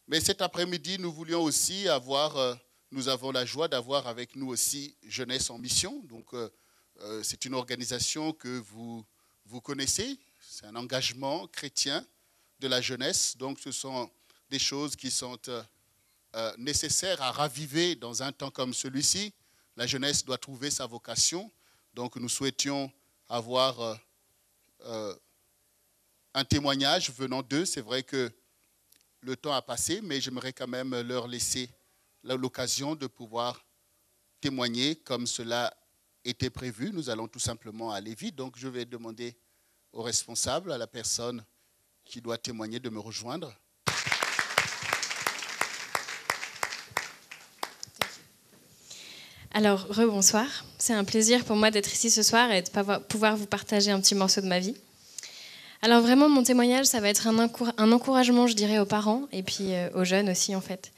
Mais cet après-midi, nous voulions aussi nous avons la joie d'avoir avec nous aussi Jeunesse en Mission. Donc, c'est une organisation que vous connaissez. C'est un engagement chrétien de la jeunesse. Donc, ce sont des choses qui sont nécessaires à raviver dans un temps comme celui-ci. La jeunesse doit trouver sa vocation. Donc, nous souhaitions avoir un témoignage venant d'eux. C'est vrai que le temps a passé, mais j'aimerais quand même leur laisser l'occasion de pouvoir témoigner comme cela était prévu. Nous allons tout simplement aller vite. Donc, je vais demander au responsable, à la personne qui doit témoigner, de me rejoindre. Alors, rebonsoir. C'est un plaisir pour moi d'être ici ce soir et de pouvoir vous partager un petit morceau de ma vie. Alors vraiment, mon témoignage, ça va être un encouragement, je dirais, aux parents et puis aux jeunes aussi, en fait.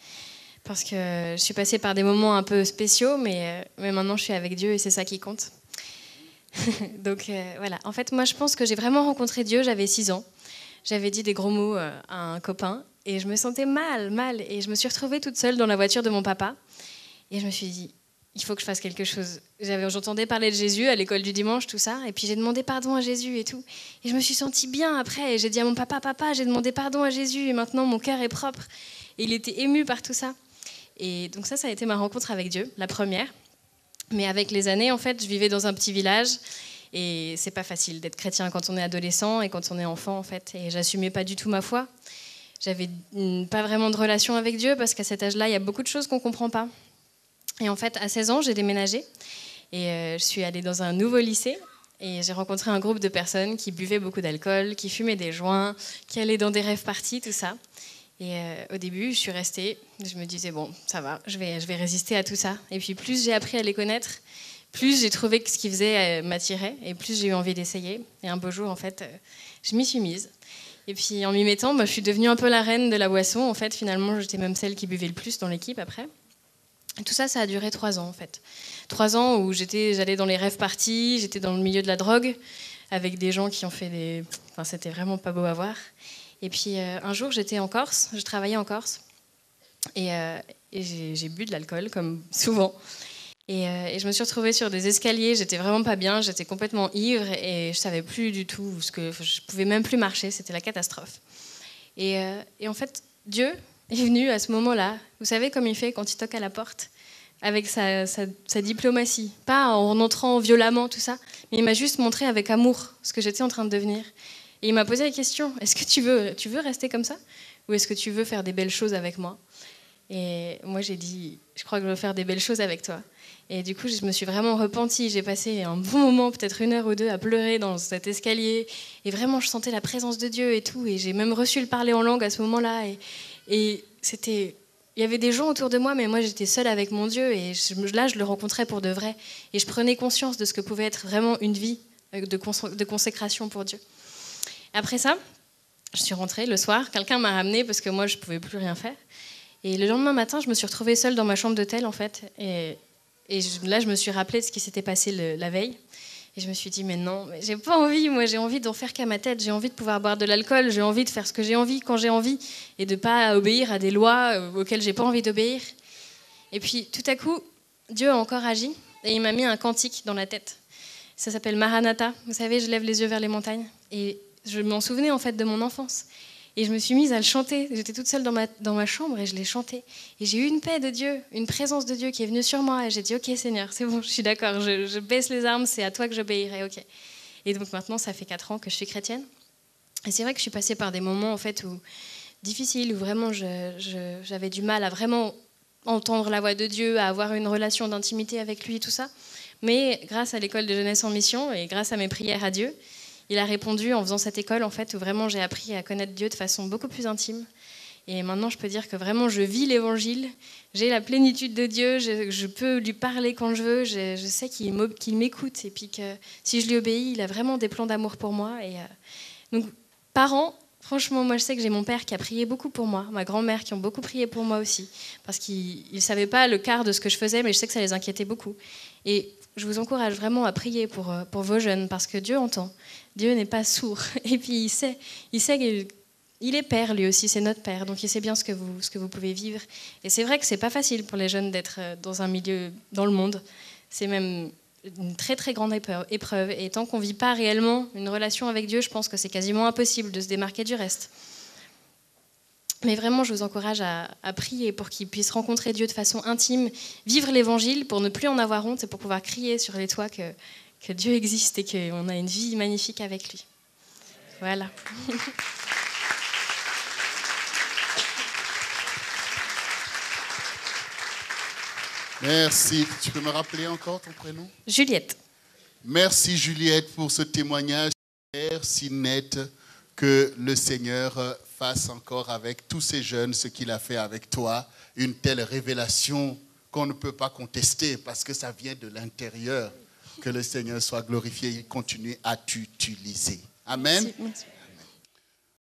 Parce que je suis passée par des moments un peu spéciaux, mais maintenant, je suis avec Dieu et c'est ça qui compte. Donc voilà. En fait, moi, je pense que j'ai vraiment rencontré Dieu, j'avais 6 ans. J'avais dit des gros mots à un copain et je me sentais mal. Et je me suis retrouvée toute seule dans la voiture de mon papa. Et je me suis dit, il faut que je fasse quelque chose. J'entendais parler de Jésus à l'école du dimanche, tout ça. Et puis j'ai demandé pardon à Jésus et tout. Et je me suis sentie bien après. Et j'ai dit à mon papa, j'ai demandé pardon à Jésus. Et maintenant, mon cœur est propre. Et il était ému par tout ça. Et donc ça a été ma rencontre avec Dieu, la première. Mais avec les années, en fait, je vivais dans un petit village. Et c'est pas facile d'être chrétien quand on est adolescent et quand on est enfant, en fait. Et j'assumais pas du tout ma foi. J'avais pas vraiment de relation avec Dieu parce qu'à cet âge-là, il y a beaucoup de choses qu'on comprend pas. Et en fait, à 16 ans, j'ai déménagé et je suis allée dans un nouveau lycée et j'ai rencontré un groupe de personnes qui buvaient beaucoup d'alcool, qui fumaient des joints, qui allaient dans des rave-parties, tout ça. Et au début, je suis restée, je me disais, bon, ça va, je vais résister à tout ça. Et puis plus j'ai appris à les connaître, plus j'ai trouvé que ce qu'ils faisaient m'attirait et plus j'ai eu envie d'essayer. Et un beau jour, en fait, je m'y suis mise. Et puis en m'y mettant, je suis devenue un peu la reine de la boisson. En fait, finalement, j'étais même celle qui buvait le plus dans l'équipe après. Et tout ça, ça a duré 3 ans, en fait. 3 ans où j'allais dans les rave-parties, j'étais dans le milieu de la drogue, avec des gens qui ont fait des... Enfin, c'était vraiment pas beau à voir. Et puis, un jour, j'étais en Corse, je travaillais en Corse, et j'ai bu de l'alcool, comme souvent. Et je me suis retrouvée sur des escaliers, j'étais vraiment pas bien, j'étais complètement ivre, et je savais plus du tout, je pouvais même plus marcher, c'était la catastrophe. Et en fait, Dieu est venu à ce moment-là. Vous savez comme il fait quand il toque à la porte, avec sa diplomatie. Pas en entrant violemment, tout ça, mais il m'a juste montré avec amour ce que j'étais en train de devenir. Et il m'a posé la question, est-ce que tu veux rester comme ça? Ou est-ce que tu veux faire des belles choses avec moi? Et moi, j'ai dit, je crois que je veux faire des belles choses avec toi. Et du coup, je me suis vraiment repentie. J'ai passé un bon moment, peut-être 1 heure ou 2, à pleurer dans cet escalier. Et vraiment, je sentais la présence de Dieu et tout. Et j'ai même reçu le parler en langue à ce moment-là. Et il y avait des gens autour de moi, mais moi j'étais seule avec mon Dieu et là je le rencontrais pour de vrai et je prenais conscience de ce que pouvait être vraiment une vie de consécration pour Dieu. Après ça, je suis rentrée le soir, quelqu'un m'a ramenée parce que moi je pouvais plus rien faire et le lendemain matin je me suis retrouvée seule dans ma chambre d'hôtel en fait et là je me suis rappelée de ce qui s'était passé la veille. Et je me suis dit, mais non, mais j'ai pas envie, moi j'ai envie d'en faire qu'à ma tête, j'ai envie de pouvoir boire de l'alcool, j'ai envie de faire ce que j'ai envie quand j'ai envie, et de pas obéir à des lois auxquelles j'ai pas envie d'obéir. Et puis tout à coup, Dieu a encore agi, et il m'a mis un cantique dans la tête. Ça s'appelle Maranatha, vous savez, je lève les yeux vers les montagnes. Et je m'en souvenais en fait de mon enfance. Et je me suis mise à le chanter. J'étais toute seule dans ma chambre et je l'ai chanté. Et j'ai eu une paix de Dieu, une présence de Dieu qui est venue sur moi. Et j'ai dit, ok Seigneur, c'est bon, je suis d'accord, je baisse les armes, c'est à toi que j'obéirai, ok. Et donc maintenant, ça fait 4 ans que je suis chrétienne. Et c'est vrai que je suis passée par des moments en fait, difficiles, où vraiment j'avais du mal à vraiment entendre la voix de Dieu, à avoir une relation d'intimité avec lui et tout ça. Mais grâce à l'école de jeunesse en mission et grâce à mes prières à Dieu, il a répondu en faisant cette école en fait, où vraiment j'ai appris à connaître Dieu de façon beaucoup plus intime. Et maintenant, je peux dire que vraiment, je vis l'évangile, j'ai la plénitude de Dieu, je peux lui parler quand je veux, je sais qu'il m'écoute et puis que si je lui obéis, il a vraiment des plans d'amour pour moi. Et donc, parents, franchement, moi, je sais que j'ai mon père qui a prié beaucoup pour moi, ma grand-mère qui ont beaucoup prié pour moi aussi, parce qu'ils ne savaient pas le quart de ce que je faisais, mais je sais que ça les inquiétait beaucoup. Et je vous encourage vraiment à prier pour vos jeunes, parce que Dieu entend. Dieu n'est pas sourd. Et puis, il sait il est père lui aussi, c'est notre père, donc il sait bien ce que vous pouvez vivre. Et c'est vrai que c'est pas facile pour les jeunes d'être dans un milieu, dans le monde. C'est même une très très grande épreuve. Et tant qu'on vit pas réellement une relation avec Dieu, je pense que c'est quasiment impossible de se démarquer du reste. Mais vraiment, je vous encourage à prier pour qu'ils puissent rencontrer Dieu de façon intime, vivre l'évangile pour ne plus en avoir honte et pour pouvoir crier sur les toits que Dieu existe et qu'on a une vie magnifique avec lui. Voilà. Merci. Tu peux me rappeler encore ton prénom? Juliette. Merci Juliette pour ce témoignage clair, si net, que le Seigneur fasse encore avec tous ces jeunes ce qu'il a fait avec toi, une telle révélation qu'on ne peut pas contester parce que ça vient de l'intérieur. Que le Seigneur soit glorifié et continue à t'utiliser. Amen. Merci.